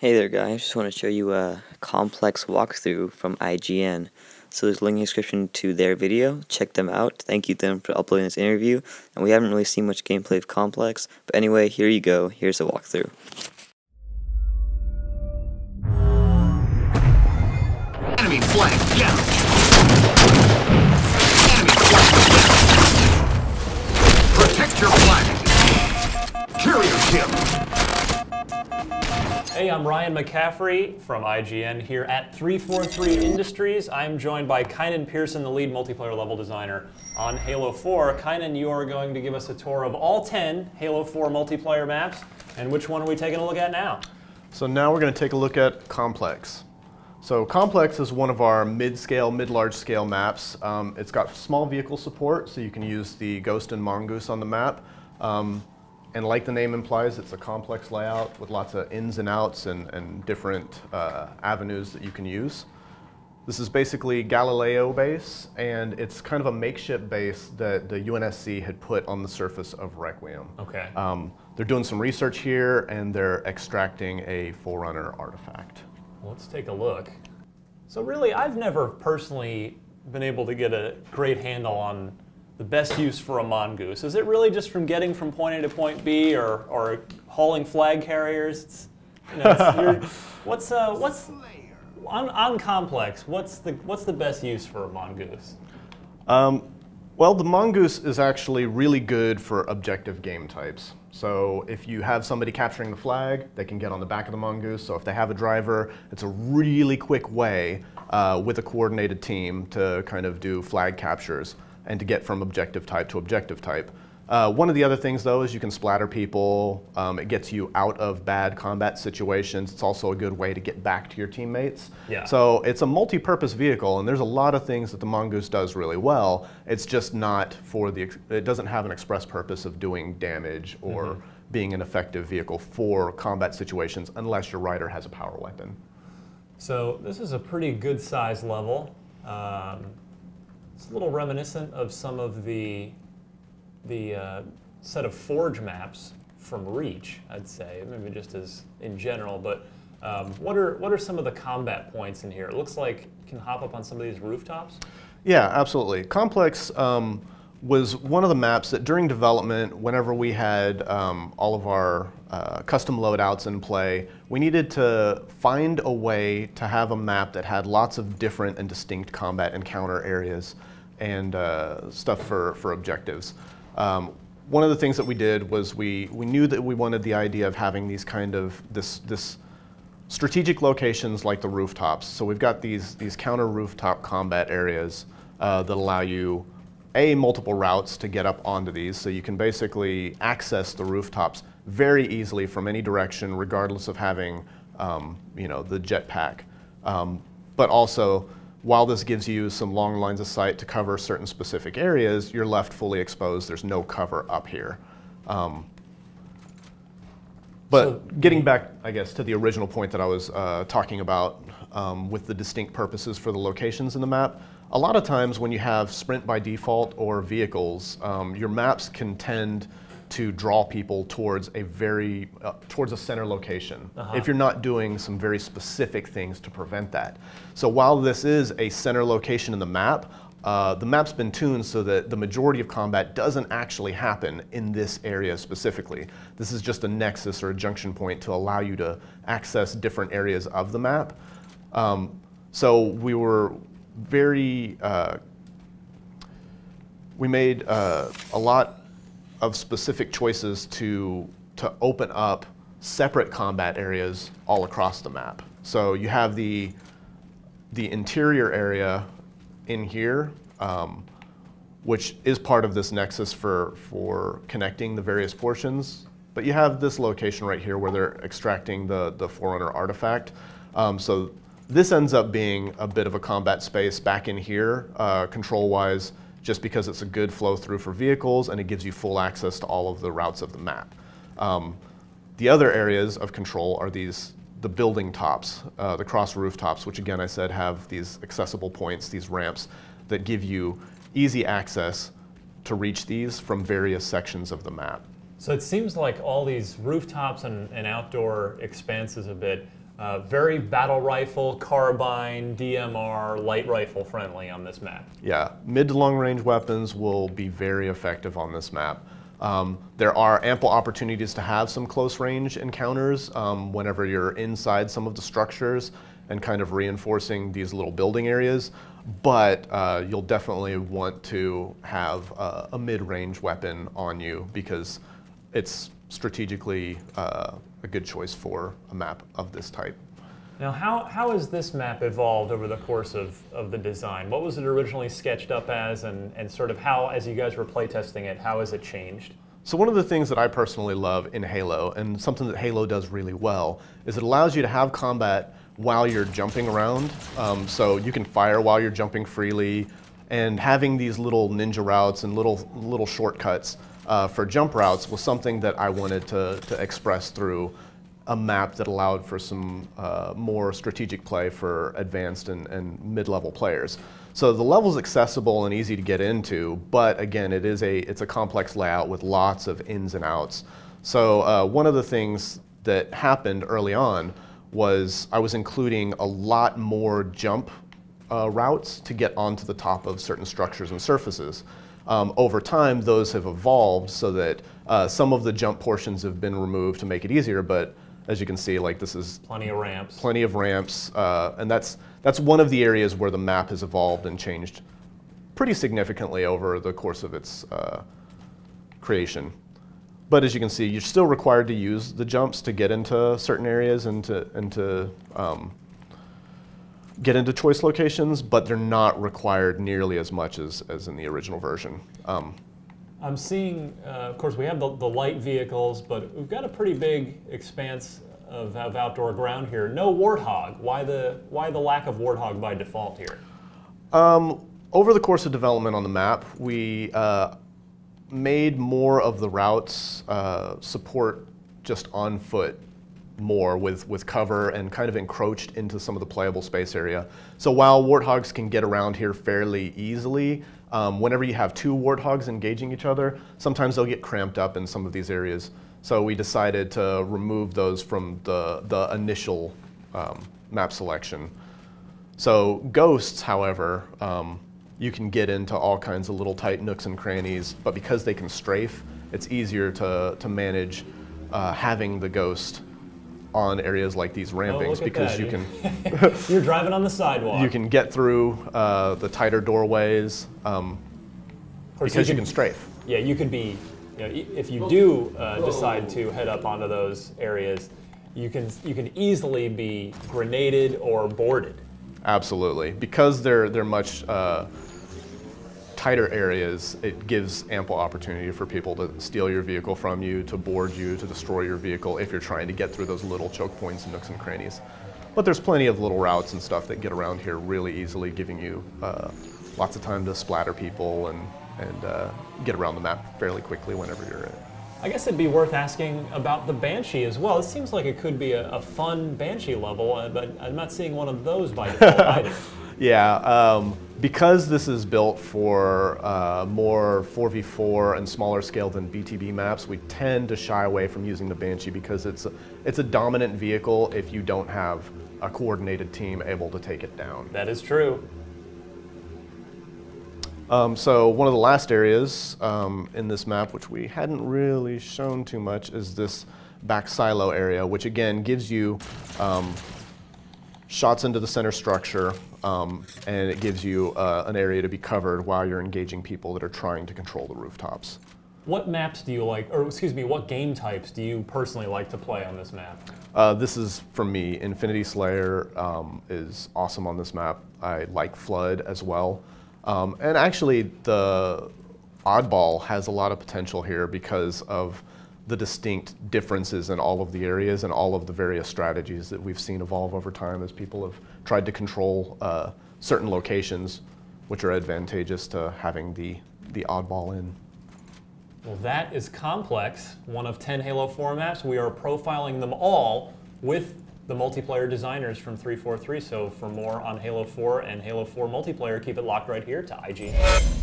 Hey there guys, just want to show you a complex walkthrough from IGN. So there's a link in the description to their video, check them out, thank you them for uploading this interview, and we haven't really seen much gameplay of Complex, but anyway, here you go, here's the walkthrough. Enemy flank, yeah. Enemy flank, yeah. Protect your flag. Carrier kill. Hey, I'm Ryan McCaffrey from IGN here at 343 Industries. I'm joined by Kynan Pearson, the lead multiplayer level designer on Halo 4. Kynan, you are going to give us a tour of all 10 Halo 4 multiplayer maps, and which one are we taking a look at now? So now we're going to take a look at Complex. So Complex is one of our mid-scale, mid-large scale maps. It's got small vehicle support, so you can use the Ghost and Mongoose on the map. And like the name implies, it's a complex layout with lots of ins and outs and different avenues that you can use. This is basically Galileo base, and it's kind of a makeshift base that the UNSC had put on the surface of Requiem. Okay. They're doing some research here, and they're extracting a Forerunner artifact. Well, let's take a look. So really, I've never personally been able to get a great handle on the best use for a Mongoose. Is it really just from getting from point A to point B, or hauling flag carriers? What's on Complex? What's the best use for a Mongoose? Well, the Mongoose is actually really good for objective game types. So if you have somebody capturing the flag, they can get on the back of the Mongoose. So if they have a driver, it's a really quick way with a coordinated team to kind of do flag captures and to get from objective type to objective type. One of the other things though is you can splatter people. It gets you out of bad combat situations. It's also a good way to get back to your teammates. Yeah. So it's a multi-purpose vehicle, and there's a lot of things that the Mongoose does really well. It's just not for it doesn't have an express purpose of doing damage or being an effective vehicle for combat situations unless your rider has a power weapon. So this is a pretty good size level. It's a little reminiscent of some of the set of Forge maps from Reach, I'd say, maybe just as in general. But what are some of the combat points in here? It looks like you can hop up on some of these rooftops. Yeah, absolutely. Complex was one of the maps that during development, whenever we had all of our custom loadouts in play, we needed to find a way to have a map that had lots of different and distinct combat encounter areas and stuff for objectives. One of the things that we did was we knew that we wanted the idea of having these kind of this strategic locations like the rooftops. So we've got these counter rooftop combat areas that allow you multiple routes to get up onto these, so you can basically access the rooftops very easily from any direction, regardless of having the jetpack. But also, while this gives you some long lines of sight to cover certain specific areas, you're left fully exposed. There's no cover up here. Getting back, I guess, to the original point that I was talking about with the distinct purposes for the locations in the map, a lot of times when you have sprint by default or vehicles, your maps can tend to draw people towards a center location if you're not doing some very specific things to prevent that. So while this is a center location in the map's been tuned so that the majority of combat doesn't actually happen in this area specifically. This is just a nexus or a junction point to allow you to access different areas of the map. So we were we made a lot of specific choices to open up separate combat areas all across the map. So you have the interior area in here, which is part of this nexus for connecting the various portions. But you have this location right here where they're extracting the Forerunner artifact. So this ends up being a bit of a combat space back in here, control-wise, just because it's a good flow through for vehicles and it gives you full access to all of the routes of the map. The other areas of control are the building tops, the cross rooftops, which again I said have these accessible points, these ramps that give you easy access to reach these from various sections of the map. So it seems like all these rooftops and outdoor expanses a bit Very battle rifle, carbine, DMR, light rifle friendly on this map. Yeah, mid to long range weapons will be very effective on this map. There are ample opportunities to have some close range encounters whenever you're inside some of the structures and kind of reinforcing these little building areas, but you'll definitely want to have a mid-range weapon on you because it's strategically a good choice for a map of this type. Now, how has this map evolved over the course of the design? What was it originally sketched up as, and sort of how, as you guys were playtesting it, how has it changed? So one of the things that I personally love in Halo, and something that Halo does really well, is it allows you to have combat while you're jumping around. So you can fire while you're jumping freely, and having these little ninja routes and little shortcuts for jump routes was something that I wanted to express through a map that allowed for some more strategic play for advanced and mid-level players. So the level's accessible and easy to get into, but again, it's a complex layout with lots of ins and outs. So one of the things that happened early on was I was including a lot more jump routes to get onto the top of certain structures and surfaces. Over time, those have evolved so that some of the jump portions have been removed to make it easier, but as you can see, like this is plenty of ramps. Plenty of ramps, and that's one of the areas where the map has evolved and changed pretty significantly over the course of its creation. But as you can see, you're still required to use the jumps to get into certain areas and to get into choice locations, but they're not required nearly as much as in the original version. I'm seeing, of course, we have the light vehicles, but we've got a pretty big expanse of outdoor ground here. No Warthog. Why the lack of Warthog by default here? Over the course of development on the map, we made more of the routes support just on foot more with cover and kind of encroached into some of the playable space area. So while Warthogs can get around here fairly easily, whenever you have two Warthogs engaging each other, sometimes they'll get cramped up in some of these areas. So we decided to remove those from the initial map selection. So Ghosts, however, you can get into all kinds of little tight nooks and crannies, but because they can strafe, it's easier to manage having the Ghost on areas like these rampings because you can you're driving on the sidewalk. You can get through the tighter doorways because you can strafe. Yeah, you could be, if you do decide to head up onto those areas, you can easily be grenaded or boarded. Absolutely, because they're much tighter areas, it gives ample opportunity for people to steal your vehicle from you, to board you, to destroy your vehicle if you're trying to get through those little choke points and nooks and crannies. But there's plenty of little routes and stuff that get around here really easily, giving you lots of time to splatter people and get around the map fairly quickly whenever you're in. I guess it'd be worth asking about the Banshee as well. It seems like it could be a fun Banshee level, but I'm not seeing one of those by default either. Yeah, because this is built for more 4v4 and smaller scale than BTB maps, we tend to shy away from using the Banshee because it's a dominant vehicle if you don't have a coordinated team able to take it down. That is true. So one of the last areas in this map, which we hadn't really shown too much, is this back silo area, which again gives you shots into the center structure, and it gives you an area to be covered while you're engaging people that are trying to control the rooftops. What maps do you like, or excuse me, what game types do you personally like to play on this map? This is, for me, Infinity Slayer is awesome on this map. I like Flood as well. And actually, the Oddball has a lot of potential here because of the distinct differences in all of the areas and all of the various strategies that we've seen evolve over time as people have tried to control certain locations, which are advantageous to having the Oddball in. Well, that is Complex, one of 10 Halo 4 maps. We are profiling them all with the multiplayer designers from 343. So for more on Halo 4 and Halo 4 multiplayer, keep it locked right here to IGN.